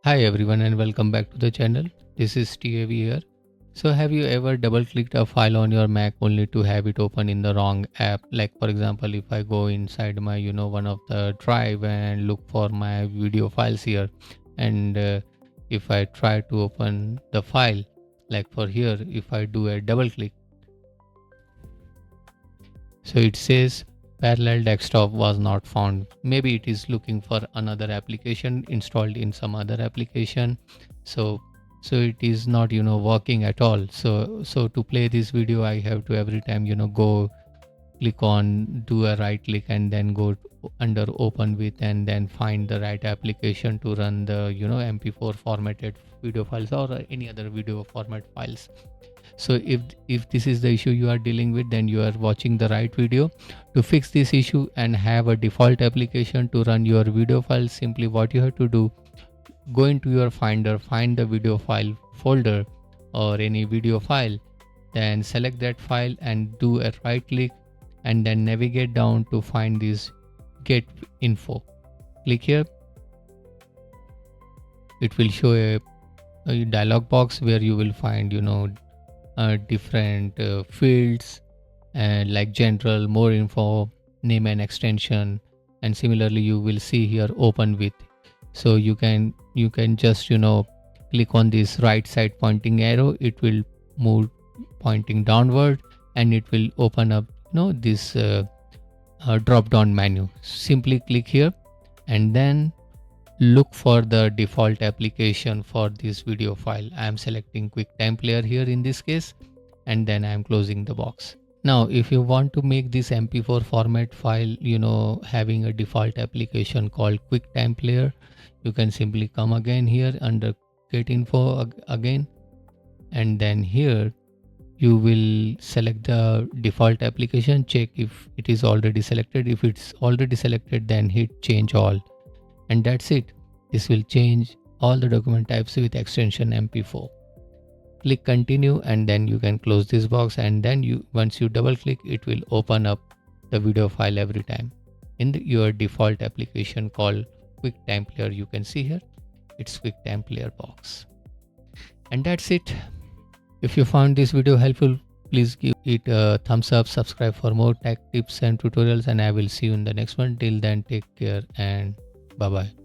Hi everyone and welcome back to the channel. This is TAV here. So have you ever double clicked a file on your Mac only to have it open in the wrong app? Like for example, if I go inside my one of the drive and look for my video files here, and if I try to open the file, like for here, if I do a double click, so it says parallel desktop was not found. Maybe it is looking for another application installed in some other application. So so it is not working at all. So to play this video I have to every time go click on, do a right click, and then go under open with, and then find the right application to run the mp4 formatted video files or any other video format files. So if this is the issue you are dealing with, then you are watching the right video. To fix this issue and have a default application to run your video files, simply what you have to do, go into your finder, find the video file folder or any video file, then select that file and do a right click, and then navigate down to find this get info. Click here. It will show a dialog box where you will find different fields, and like general, more info, name and extension, and similarly you will see here open with. So you can just click on this right side pointing arrow. It will move pointing downward and it will open up this drop down menu. Simply click here and then look for the default application for this video file. I am selecting QuickTime Player here in this case, and then I am closing the box. Now if you want to make this mp4 format file having a default application called QuickTime Player, you can simply come again here under get info again, and then here you will select the default application. Check if it is already selected. If it's already selected, then hit change all, and that's it. This will change all the document types with extension mp4. Click continue, and then you can close this box, and then once you double click, it will open up the video file every time in your default application called QuickTime Player. You can see here it's QuickTime Player box, and that's it. If you found this video helpful, please give it a thumbs up, subscribe for more tech tips and tutorials, and I will see you in the next one. Till then, take care and bye bye.